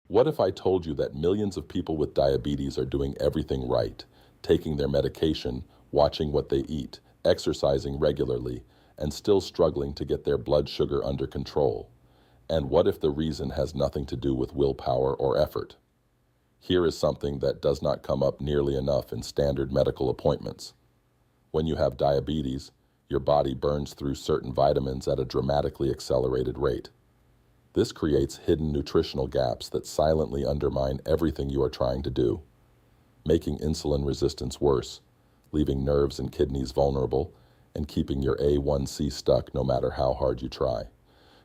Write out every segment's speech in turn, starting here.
What if I told you that millions of people with diabetes are doing everything right, taking their medication, watching what they eat, exercising regularly, and still struggling to get their blood sugar under control? And what if the reason has nothing to do with willpower or effort? Here is something that does not come up nearly enough in standard medical appointments. When you have diabetes, your body burns through certain vitamins at a dramatically accelerated rate. This creates hidden nutritional gaps that silently undermine everything you are trying to do, making insulin resistance worse, leaving nerves and kidneys vulnerable, and keeping your A1C stuck no matter how hard you try.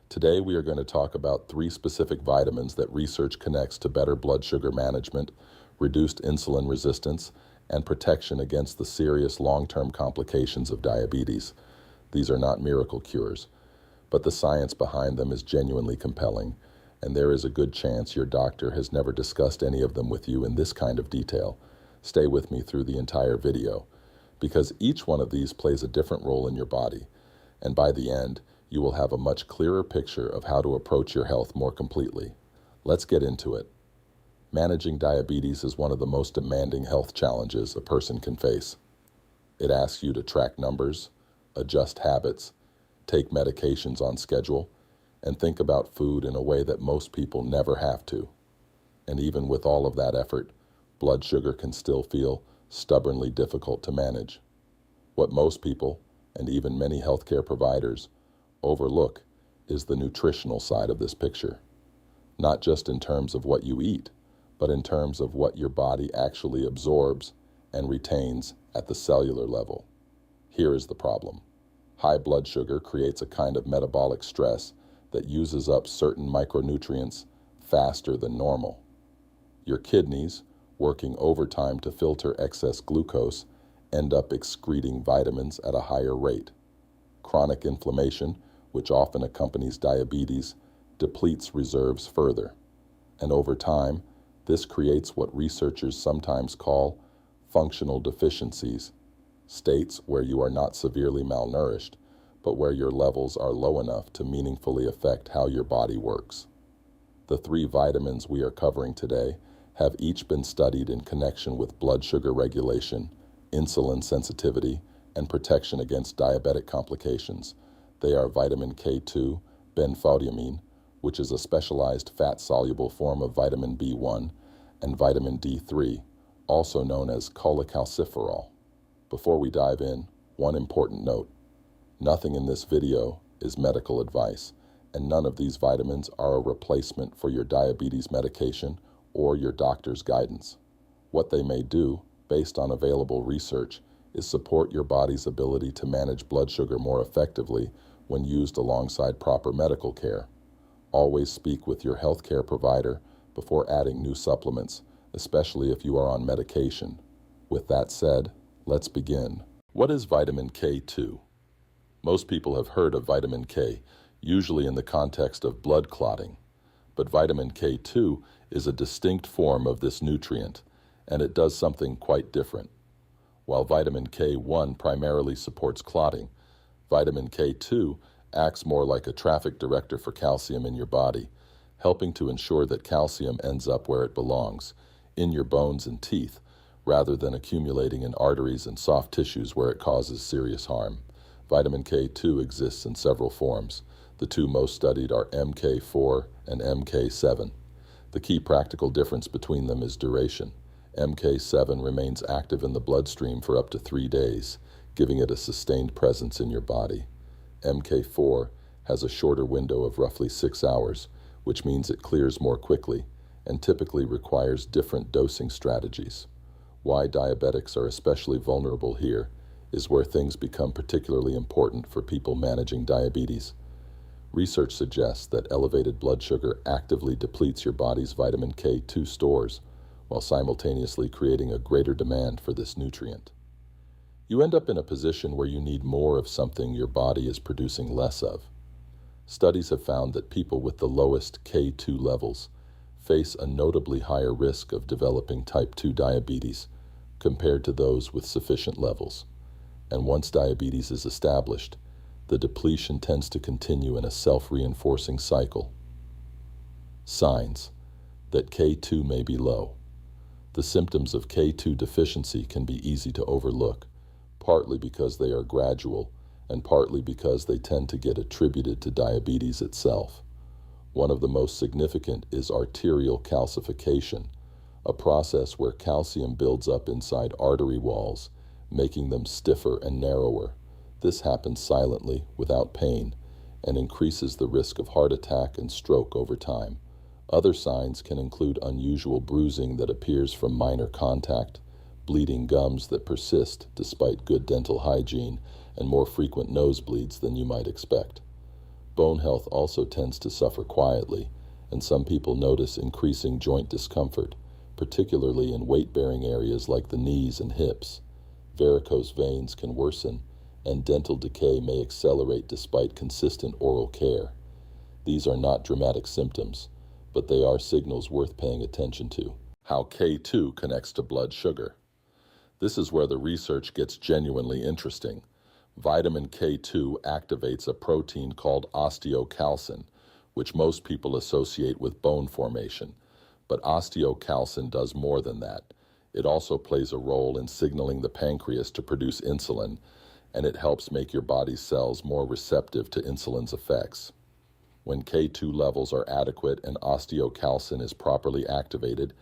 Today, we are going to talk about 3 specific vitamins that research connects to better blood sugar management, reduced insulin resistance, and protection against the serious long-term complications of diabetes. These are not miracle cures, but the science behind them is genuinely compelling, and there is a good chance your doctor has never discussed any of them with you in this kind of detail. Stay with me through the entire video, because each one of these plays a different role in your body, and by the end, you will have a much clearer picture of how to approach your health more completely. Let's get into it. Managing diabetes is one of the most demanding health challenges a person can face. It asks you to track numbers, adjust habits, take medications on schedule, and think about food in a way that most people never have to. And even with all of that effort, blood sugar can still feel stubbornly difficult to manage. What most people, and even many healthcare providers, overlook is the nutritional side of this picture. Not just in terms of what you eat, but in terms of what your body actually absorbs and retains at the cellular level. Here is the problem. High blood sugar creates a kind of metabolic stress that uses up certain micronutrients faster than normal. Your kidneys, working overtime to filter excess glucose, end up excreting vitamins at a higher rate. Chronic inflammation, which often accompanies diabetes, depletes reserves further. And over time, this creates what researchers sometimes call functional deficiencies, states where you are not severely malnourished, but where your levels are low enough to meaningfully affect how your body works. The 3 vitamins we are covering today have each been studied in connection with blood sugar regulation, insulin sensitivity, and protection against diabetic complications. They are vitamin K2, Benfotiamine, which is a specialized fat-soluble form of vitamin B1, and vitamin D3, also known as Cholecalciferol. Before we dive in, one important note. Nothing in this video is medical advice, and none of these vitamins are a replacement for your diabetes medication or your doctor's guidance. What they may do, based on available research, is support your body's ability to manage blood sugar more effectively when used alongside proper medical care. Always speak with your healthcare provider before adding new supplements, especially if you are on medication. With that said, let's begin. What is vitamin K2? Most people have heard of vitamin K, usually in the context of blood clotting. But vitamin K2 is a distinct form of this nutrient, and it does something quite different. While vitamin K1 primarily supports clotting, vitamin K2 acts more like a traffic director for calcium in your body, helping to ensure that calcium ends up where it belongs, in your bones and teeth, rather than accumulating in arteries and soft tissues where it causes serious harm. Vitamin K2 exists in several forms. The 2 most studied are MK4 and MK7. The key practical difference between them is duration. MK7 remains active in the bloodstream for up to 3 days, giving it a sustained presence in your body. MK4 has a shorter window of roughly 6 hours, which means it clears more quickly and typically requires different dosing strategies. Why diabetics are especially vulnerable here is where things become particularly important for people managing diabetes. Research suggests that elevated blood sugar actively depletes your body's vitamin K2 stores, while simultaneously creating a greater demand for this nutrient. You end up in a position where you need more of something your body is producing less of. Studies have found that people with the lowest K2 levels face a notably higher risk of developing type 2 diabetes compared to those with sufficient levels. And once diabetes is established, the depletion tends to continue in a self-reinforcing cycle. Signs. that K2 may be low. The symptoms of K2 deficiency can be easy to overlook, partly because they are gradual and partly because they tend to get attributed to diabetes itself. One of the most significant is arterial calcification, a process where calcium builds up inside artery walls, making them stiffer and narrower. This happens silently, without pain, and increases the risk of heart attack and stroke over time. Other signs can include unusual bruising that appears from minor contact, bleeding gums that persist despite good dental hygiene, and more frequent nosebleeds than you might expect. Bone health also tends to suffer quietly, and some people notice increasing joint discomfort, particularly in weight-bearing areas like the knees and hips. Varicose veins can worsen, and dental decay may accelerate despite consistent oral care. These are not dramatic symptoms, but they are signals worth paying attention to. How K2 connects to blood sugar. This is where the research gets genuinely interesting. Vitamin K2 activates a protein called osteocalcin, which most people associate with bone formation. But osteocalcin does more than that. It also plays a role in signaling the pancreas to produce insulin, and it helps make your body's cells more receptive to insulin's effects. When K2 levels are adequate and osteocalcin is properly activated,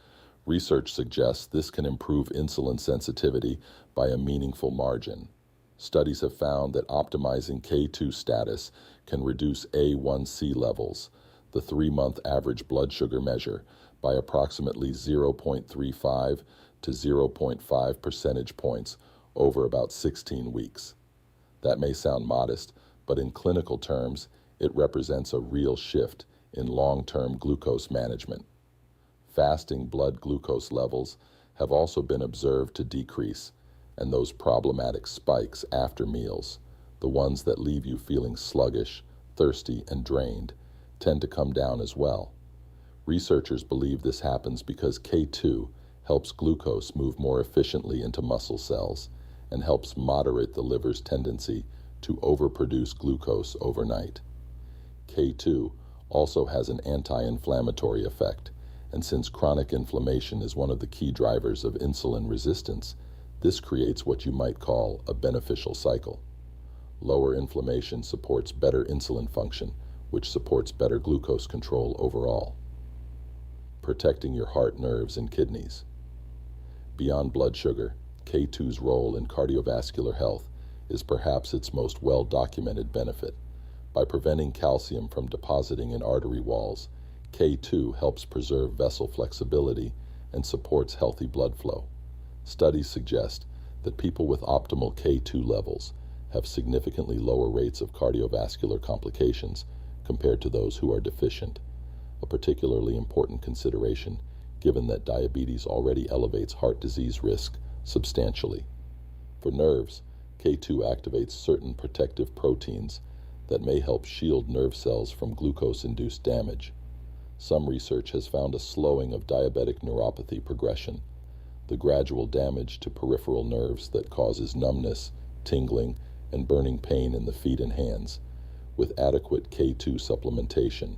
research suggests this can improve insulin sensitivity by a meaningful margin. Studies have found that optimizing K2 status can reduce A1C levels, the 3-month average blood sugar measure, by approximately 0.35 to 0.5 percentage points over about 16 weeks. That may sound modest, but in clinical terms, it represents a real shift in long-term glucose management. Fasting blood glucose levels have also been observed to decrease, and those problematic spikes after meals, the ones that leave you feeling sluggish, thirsty, and drained, tend to come down as well. Researchers believe this happens because K2 helps glucose move more efficiently into muscle cells and helps moderate the liver's tendency to overproduce glucose overnight. K2 also has an anti-inflammatory effect, and since chronic inflammation is one of the key drivers of insulin resistance, this creates what you might call a beneficial cycle. Lower inflammation supports better insulin function, which supports better glucose control overall. Protecting your heart, nerves, and kidneys. Beyond blood sugar, K2's role in cardiovascular health is perhaps its most well-documented benefit. By preventing calcium from depositing in artery walls, K2 helps preserve vessel flexibility and supports healthy blood flow. Studies suggest that people with optimal K2 levels have significantly lower rates of cardiovascular complications compared to those who are deficient, a particularly important consideration given that diabetes already elevates heart disease risk substantially. For nerves, K2 activates certain protective proteins that may help shield nerve cells from glucose-induced damage. Some research has found a slowing of diabetic neuropathy progression, the gradual damage to peripheral nerves that causes numbness, tingling, and burning pain in the feet and hands, with adequate K2 supplementation.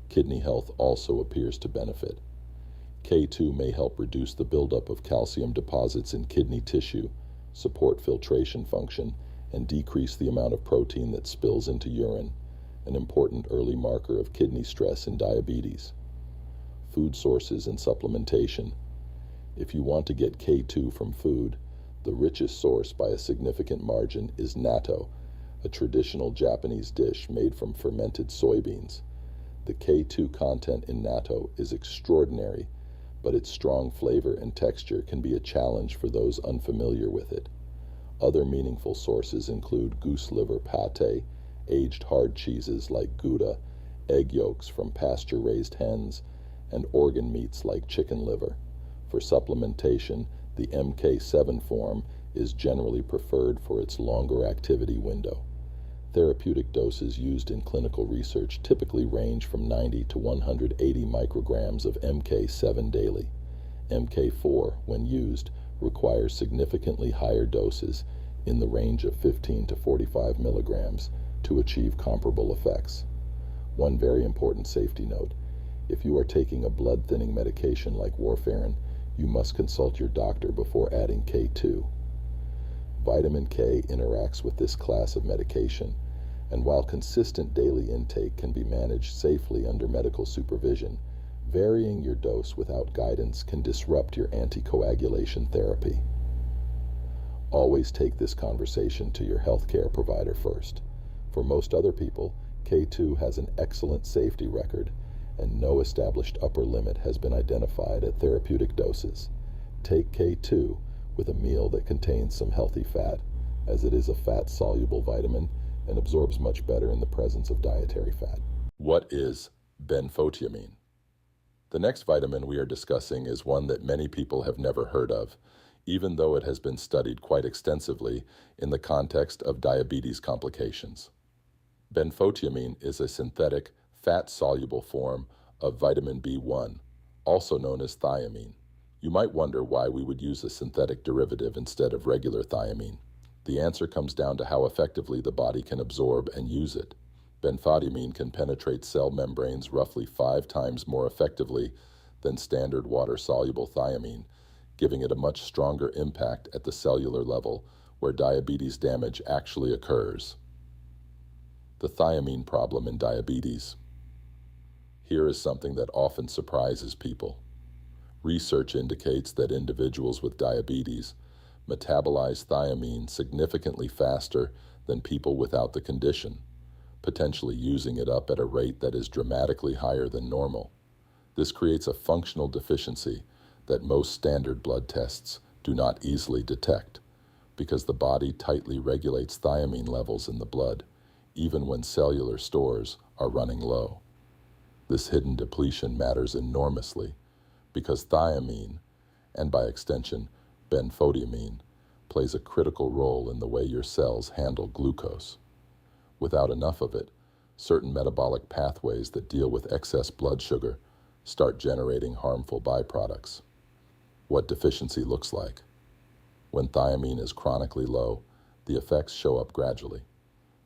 Kidney health also appears to benefit. K2 may help reduce the buildup of calcium deposits in kidney tissue, support filtration function, and decrease the amount of protein that spills into urine, an important early marker of kidney stress in diabetes. Food sources and supplementation. If you want to get K2 from food, the richest source by a significant margin is natto, a traditional Japanese dish made from fermented soybeans. The K2 content in natto is extraordinary, but its strong flavor and texture can be a challenge for those unfamiliar with it. Other meaningful sources include goose liver pate, aged hard cheeses like Gouda, egg yolks from pasture-raised hens, and organ meats like chicken liver. For supplementation, the MK7 form is generally preferred for its longer activity window. Therapeutic doses used in clinical research typically range from 90 to 180 micrograms of MK7 daily. MK4, when used, requires significantly higher doses in the range of 15 to 45 milligrams to achieve comparable effects. One very important safety note: If you are taking a blood-thinning medication like warfarin, you must consult your doctor before adding K2. Vitamin K interacts with this class of medication, and while consistent daily intake can be managed safely under medical supervision, varying your dose without guidance can disrupt your anticoagulation therapy. Always take this conversation to your healthcare provider first. For most other people, K2 has an excellent safety record, and no established upper limit has been identified at therapeutic doses. Take K2 with a meal that contains some healthy fat, as it is a fat-soluble vitamin and absorbs much better in the presence of dietary fat. What is benfotiamine? The next vitamin we are discussing is one that many people have never heard of, even though it has been studied quite extensively in the context of diabetes complications. Benfotiamine is a synthetic, fat-soluble form of vitamin B1, also known as thiamine. You might wonder why we would use a synthetic derivative instead of regular thiamine. The answer comes down to how effectively the body can absorb and use it. Benfotiamine can penetrate cell membranes roughly 5 times more effectively than standard water-soluble thiamine, giving it a much stronger impact at the cellular level where diabetes damage actually occurs. The thiamine problem in diabetes. Here is something that often surprises people. Research indicates that individuals with diabetes metabolize thiamine significantly faster than people without the condition, potentially using it up at a rate that is dramatically higher than normal. This creates a functional deficiency that most standard blood tests do not easily detect, because the body tightly regulates thiamine levels in the blood, even when cellular stores are running low. This hidden depletion matters enormously, because thiamine, and by extension, benfotiamine, plays a critical role in the way your cells handle glucose. Without enough of it, certain metabolic pathways that deal with excess blood sugar start generating harmful byproducts. What deficiency looks like. When thiamine is chronically low, the effects show up gradually.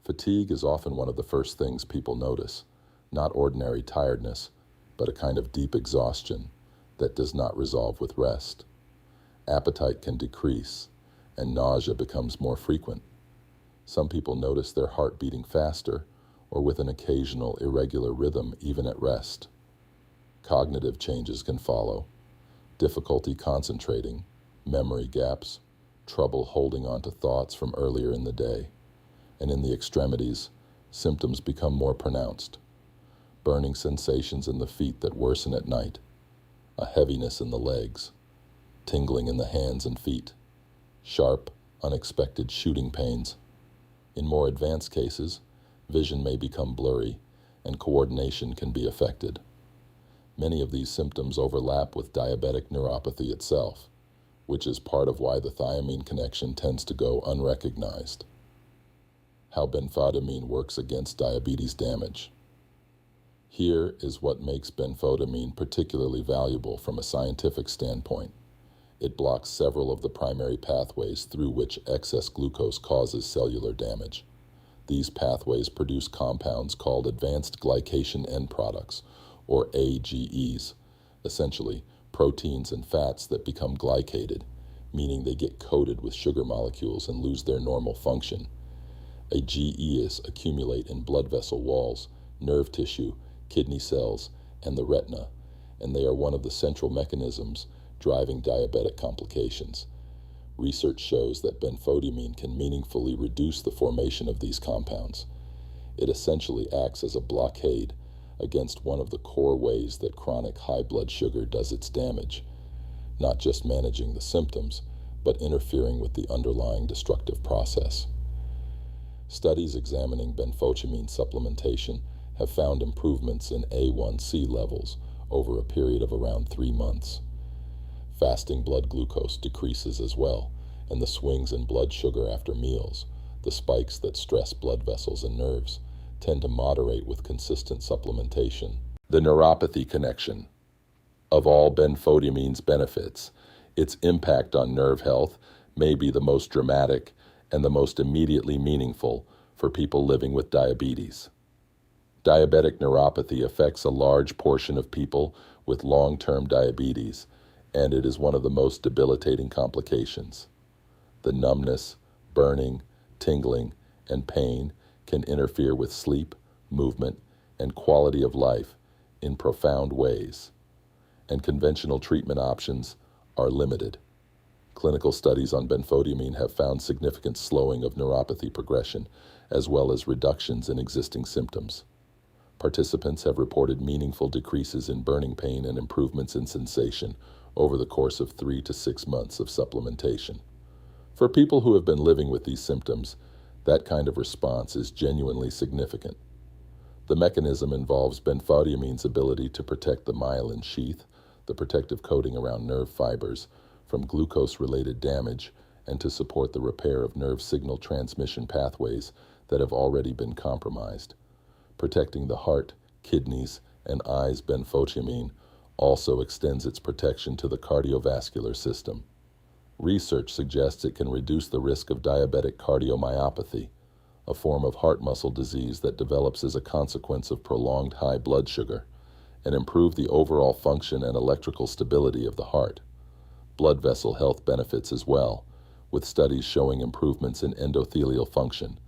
Fatigue is often one of the first things people notice, not ordinary tiredness, but a kind of deep exhaustion that does not resolve with rest. Appetite can decrease, and nausea becomes more frequent. Some people notice their heart beating faster, or with an occasional irregular rhythm even at rest. Cognitive changes can follow: difficulty concentrating, memory gaps, trouble holding on to thoughts from earlier in the day. And in the extremities, symptoms become more pronounced. Burning sensations in the feet that worsen at night, a heaviness in the legs, tingling in the hands and feet, sharp, unexpected shooting pains. In more advanced cases, vision may become blurry and coordination can be affected. Many of these symptoms overlap with diabetic neuropathy itself, which is part of why the thiamine connection tends to go unrecognized. How benfotiamine works against diabetes damage. Here is what makes benfotiamine particularly valuable from a scientific standpoint. It blocks several of the primary pathways through which excess glucose causes cellular damage. These pathways produce compounds called advanced glycation end products, or AGEs, essentially proteins and fats that become glycated, meaning they get coated with sugar molecules and lose their normal function. AGEs accumulate in blood vessel walls, nerve tissue, kidney cells, and the retina, and they are one of the central mechanisms driving diabetic complications. Research shows that benfotiamine can meaningfully reduce the formation of these compounds. It essentially acts as a blockade against one of the core ways that chronic high blood sugar does its damage, not just managing the symptoms, but interfering with the underlying destructive process. Studies examining benfotiamine supplementation have found improvements in A1C levels over a period of around 3 months. Fasting blood glucose decreases as well, and the swings in blood sugar after meals, the spikes that stress blood vessels and nerves, tend to moderate with consistent supplementation. The neuropathy connection. Of all benfotiamine's benefits, its impact on nerve health may be the most dramatic and the most immediately meaningful for people living with diabetes. Diabetic neuropathy affects a large portion of people with long-term diabetes, and it is one of the most debilitating complications. The numbness, burning, tingling, and pain can interfere with sleep, movement, and quality of life in profound ways, and conventional treatment options are limited. Clinical studies on benfotiamine have found significant slowing of neuropathy progression, as well as reductions in existing symptoms. Participants have reported meaningful decreases in burning pain and improvements in sensation over the course of 3 to 6 months of supplementation. For people who have been living with these symptoms, that kind of response is genuinely significant. The mechanism involves benfotiamine's ability to protect the myelin sheath, the protective coating around nerve fibers, from glucose-related damage, and to support the repair of nerve signal transmission pathways that have already been compromised. Protecting the heart, kidneys, and eyes, benfotiamine also extends its protection to the cardiovascular system. Research suggests it can reduce the risk of diabetic cardiomyopathy, a form of heart muscle disease that develops as a consequence of prolonged high blood sugar, and improve the overall function and electrical stability of the heart. Blood vessel health benefits as well, with studies showing improvements in endothelial function,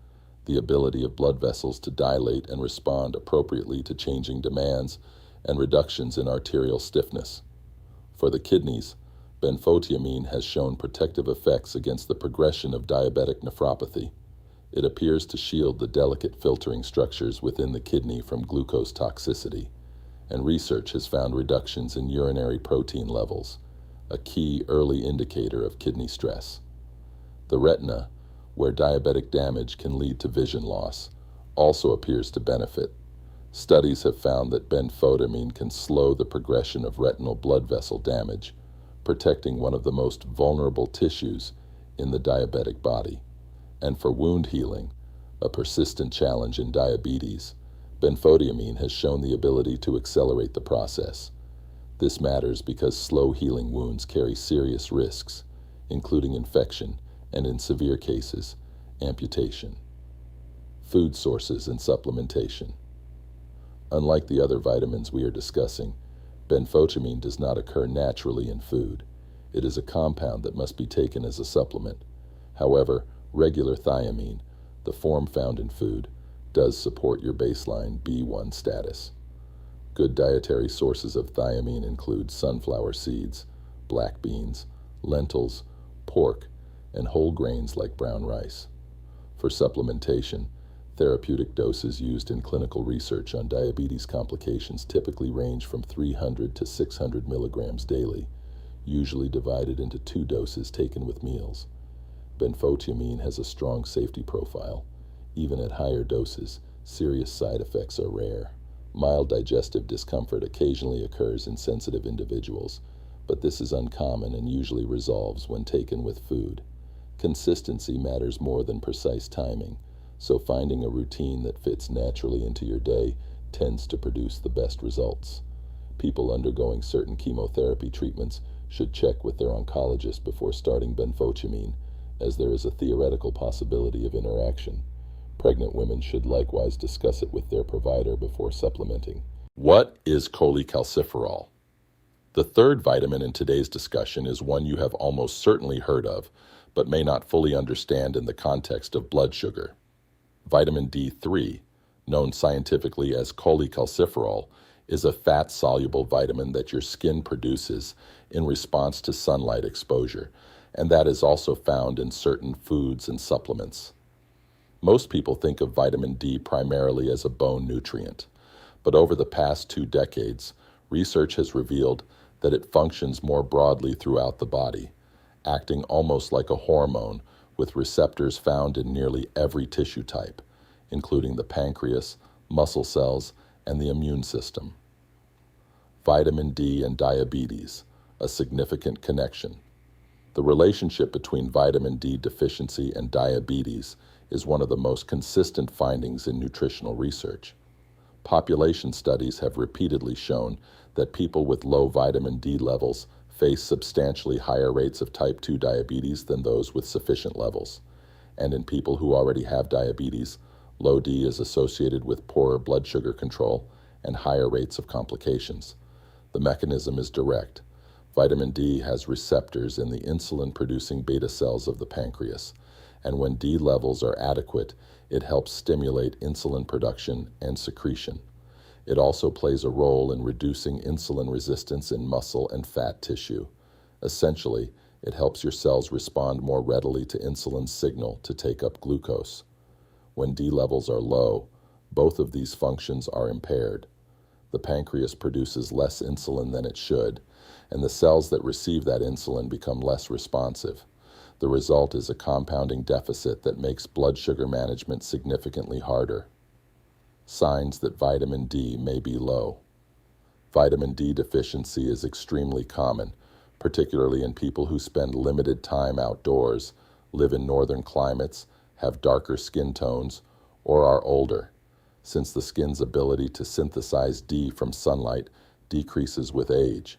the ability of blood vessels to dilate and respond appropriately to changing demands, and reductions in arterial stiffness. For the kidneys, benfotiamine has shown protective effects against the progression of diabetic nephropathy. It appears to shield the delicate filtering structures within the kidney from glucose toxicity, and research has found reductions in urinary protein levels, a key early indicator of kidney stress. The retina, where diabetic damage can lead to vision loss, also appears to benefit. Studies have found that benfotiamine can slow the progression of retinal blood vessel damage, protecting one of the most vulnerable tissues in the diabetic body. And for wound healing, a persistent challenge in diabetes, benfotiamine has shown the ability to accelerate the process. This matters because slow-healing wounds carry serious risks, including infection and, in severe cases, amputation. Food sources and supplementation. Unlike the other vitamins we are discussing, benfotiamine does not occur naturally in food. It is a compound that must be taken as a supplement. However, regular thiamine, the form found in food, does support your baseline B1 status. Good dietary sources of thiamine include sunflower seeds, black beans, lentils, pork, and whole grains like brown rice. For supplementation, therapeutic doses used in clinical research on diabetes complications typically range from 300 to 600 milligrams daily, usually divided into 2 doses taken with meals. Benfotiamine has a strong safety profile. Even at higher doses, serious side effects are rare. Mild digestive discomfort occasionally occurs in sensitive individuals, but this is uncommon and usually resolves when taken with food. Consistency matters more than precise timing, so finding a routine that fits naturally into your day tends to produce the best results. People undergoing certain chemotherapy treatments should check with their oncologist before starting benfotiamine, as there is a theoretical possibility of interaction. Pregnant women should likewise discuss it with their provider before supplementing. What is cholecalciferol? The third vitamin in today's discussion is one you have almost certainly heard of, but may not fully understand in the context of blood sugar. Vitamin D3, known scientifically as cholecalciferol, is a fat-soluble vitamin that your skin produces in response to sunlight exposure, and that is also found in certain foods and supplements. Most people think of vitamin D primarily as a bone nutrient, but over the past 2 decades, research has revealed that it functions more broadly throughout the body, acting almost like a hormone with receptors found in nearly every tissue type, including the pancreas, muscle cells, and the immune system. Vitamin D and diabetes, a significant connection. The relationship between vitamin D deficiency and diabetes is one of the most consistent findings in nutritional research. Population studies have repeatedly shown that people with low vitamin D levels face substantially higher rates of type 2 diabetes than those with sufficient levels. And in people who already have diabetes, Low D is associated with poorer blood sugar control and higher rates of complications. The mechanism is direct. Vitamin D has receptors in the insulin-producing beta cells of the pancreas, and when D levels are adequate, it helps stimulate insulin production and secretion. It also plays a role in reducing insulin resistance in muscle and fat tissue. Essentially, it helps your cells respond more readily to insulin's signal to take up glucose. When D levels are low, both of these functions are impaired. The pancreas produces less insulin than it should, and the cells that receive that insulin become less responsive. The result is a compounding deficit that makes blood sugar management significantly harder. Signs that vitamin D may be low. Vitamin D deficiency is extremely common, particularly in people who spend limited time outdoors, live in northern climates, have darker skin tones, or are older, since the skin's ability to synthesize D from sunlight decreases with age.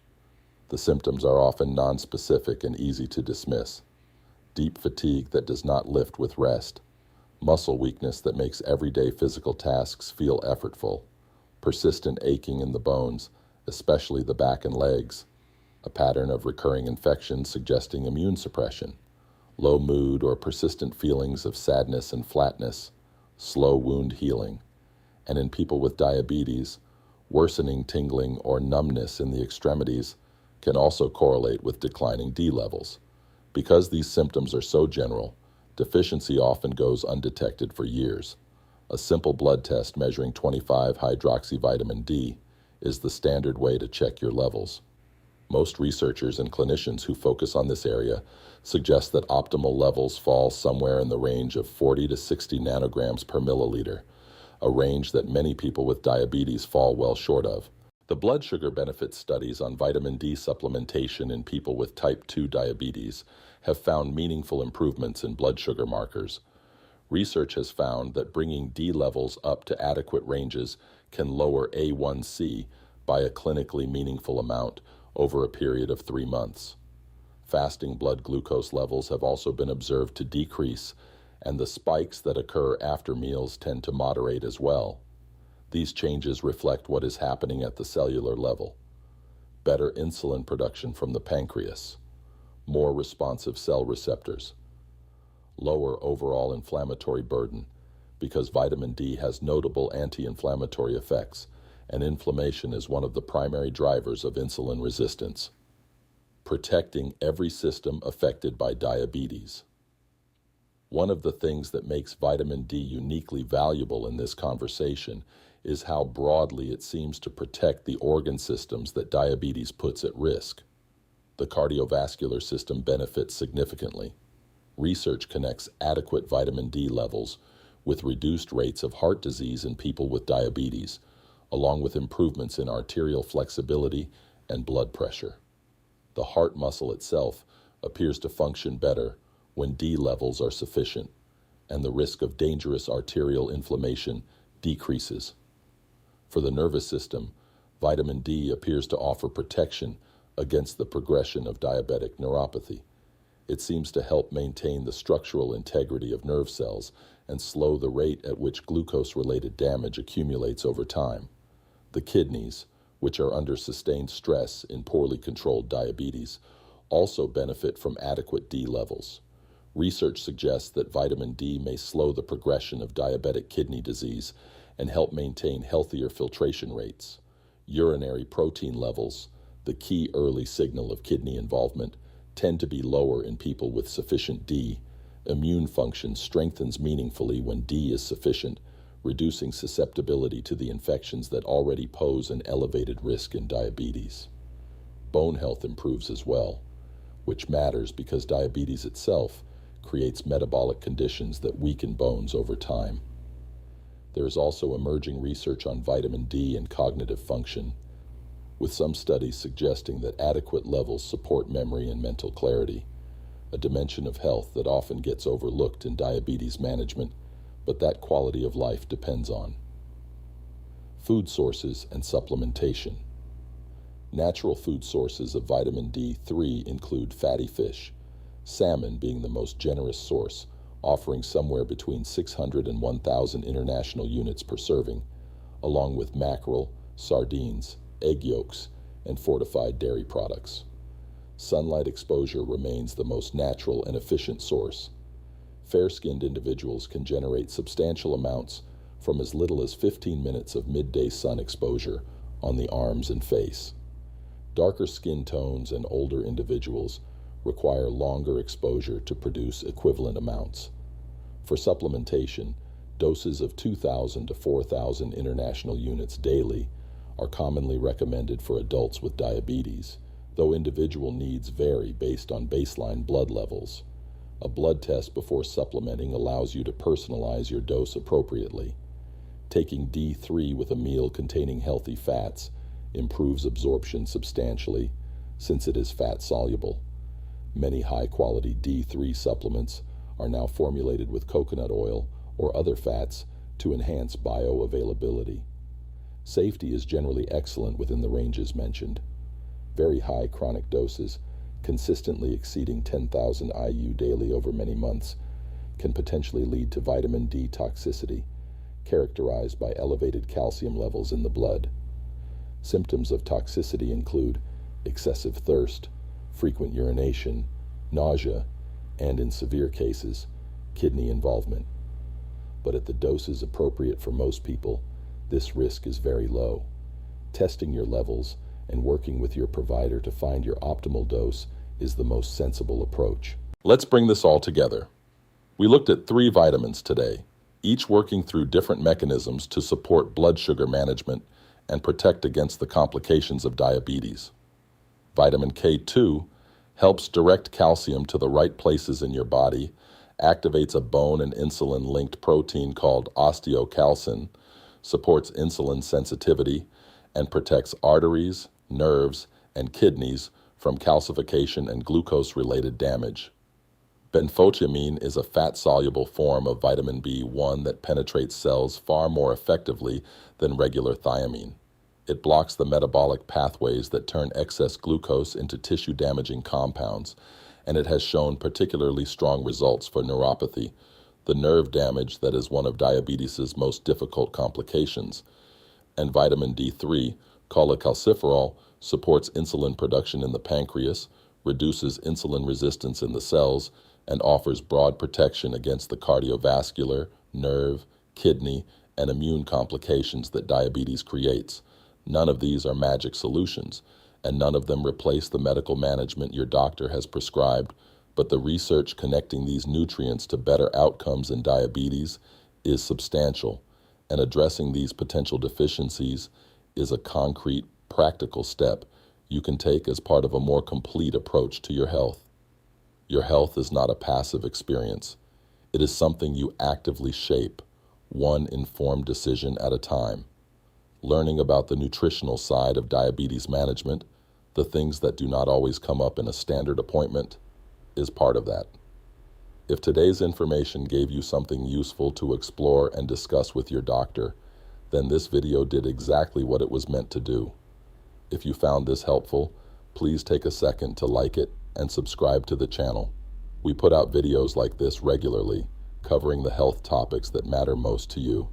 The symptoms are often nonspecific and easy to dismiss. Deep fatigue that does not lift with rest, muscle weakness that makes everyday physical tasks feel effortful, persistent aching in the bones, especially the back and legs, a pattern of recurring infections suggesting immune suppression, low mood or persistent feelings of sadness and flatness, slow wound healing, and in people with diabetes, worsening tingling or numbness in the extremities can also correlate with declining D levels. Because these symptoms are so general, deficiency often goes undetected for years. A simple blood test measuring 25-hydroxyvitamin D is the standard way to check your levels. Most researchers and clinicians who focus on this area suggest that optimal levels fall somewhere in the range of 40 to 60 nanograms per milliliter, a range that many people with diabetes fall well short of. The blood sugar benefit studies on vitamin D supplementation in people with type 2 diabetes have found meaningful improvements in blood sugar markers. Research has found that bringing D levels up to adequate ranges can lower A1C by a clinically meaningful amount over a period of 3 months. Fasting blood glucose levels have also been observed to decrease, and the spikes that occur after meals tend to moderate as well. These changes reflect what is happening at the cellular level. Better insulin production from the pancreas, more responsive cell receptors, lower overall inflammatory burden, because vitamin D has notable anti-inflammatory effects, and inflammation is one of the primary drivers of insulin resistance. Protecting every system affected by diabetes. One of the things that makes vitamin D uniquely valuable in this conversation is how broadly it seems to protect the organ systems that diabetes puts at risk. The cardiovascular system benefits significantly. Research connects adequate vitamin D levels with reduced rates of heart disease in people with diabetes, along with improvements in arterial flexibility and blood pressure. The heart muscle itself appears to function better when D levels are sufficient, and the risk of dangerous arterial inflammation decreases. For the nervous system, vitamin D appears to offer protection against the progression of diabetic neuropathy. It seems to help maintain the structural integrity of nerve cells and slow the rate at which glucose-related damage accumulates over time. The kidneys, which are under sustained stress in poorly controlled diabetes, also benefit from adequate D levels. Research suggests that vitamin D may slow the progression of diabetic kidney disease and help maintain healthier filtration rates. Urinary protein levels, the key early signal of kidney involvement, tend to be lower in people with sufficient D. Immune function strengthens meaningfully when D is sufficient, reducing susceptibility to the infections that already pose an elevated risk in diabetes. Bone health improves as well, which matters because diabetes itself creates metabolic conditions that weaken bones over time. There is also emerging research on vitamin D and cognitive function, with some studies suggesting that adequate levels support memory and mental clarity, a dimension of health that often gets overlooked in diabetes management, but that quality of life depends on. Food sources and supplementation. Natural food sources of vitamin D3 include fatty fish, salmon being the most generous source, offering somewhere between 600 and 1,000 international units per serving, along with mackerel, sardines, egg yolks, and fortified dairy products. Sunlight exposure remains the most natural and efficient source. Fair-skinned individuals can generate substantial amounts from as little as 15 minutes of midday sun exposure on the arms and face. Darker skin tones and older individuals require longer exposure to produce equivalent amounts. For supplementation, doses of 2,000 to 4,000 international units daily are commonly recommended for adults with diabetes, though individual needs vary based on baseline blood levels. A blood test before supplementing allows you to personalize your dose appropriately. Taking D3 with a meal containing healthy fats improves absorption substantially, since it is fat-soluble. Many high-quality D3 supplements are now formulated with coconut oil or other fats to enhance bioavailability. Safety is generally excellent within the ranges mentioned. Very high chronic doses, consistently exceeding 10,000 IU daily over many months, can potentially lead to vitamin D toxicity, characterized by elevated calcium levels in the blood. Symptoms of toxicity include excessive thirst, frequent urination, nausea, and in severe cases, kidney involvement. But at the doses appropriate for most people, this risk is very low. Testing your levels and working with your provider to find your optimal dose is the most sensible approach. Let's bring this all together. We looked at 3 vitamins today, each working through different mechanisms to support blood sugar management and protect against the complications of diabetes. Vitamin K2 helps direct calcium to the right places in your body, activates a bone and insulin-linked protein called osteocalcin, supports insulin sensitivity, and protects arteries, nerves, and kidneys from calcification and glucose-related damage. Benfotiamine is a fat-soluble form of vitamin B1 that penetrates cells far more effectively than regular thiamine. It blocks the metabolic pathways that turn excess glucose into tissue-damaging compounds, and it has shown particularly strong results for neuropathy, the nerve damage that is one of diabetes' most difficult complications. And vitamin D3, Cholecalciferol, supports insulin production in the pancreas, reduces insulin resistance in the cells, and offers broad protection against the cardiovascular, nerve, kidney, and immune complications that diabetes creates. None of these are magic solutions, and none of them replace the medical management your doctor has prescribed, but the research connecting these nutrients to better outcomes in diabetes is substantial, and addressing these potential deficiencies is a concrete, practical step you can take as part of a more complete approach to your health. Your health is not a passive experience. It is something you actively shape, one informed decision at a time. Learning about the nutritional side of diabetes management, the things that do not always come up in a standard appointment, is part of that. If today's information gave you something useful to explore and discuss with your doctor, then this video did exactly what it was meant to do. If you found this helpful, please take a second to like it and subscribe to the channel. We put out videos like this regularly, covering the health topics that matter most to you.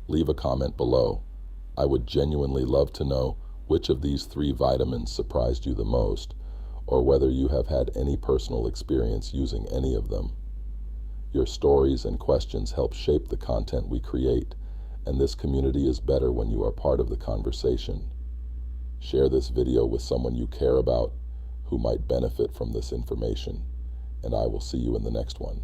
Leave a comment below. I would genuinely love to know which of these 3 vitamins surprised you the most, or whether you have had any personal experience using any of them. Your stories and questions help shape the content we create, and this community is better when you are part of the conversation. Share this video with someone you care about who might benefit from this information, and I will see you in the next one.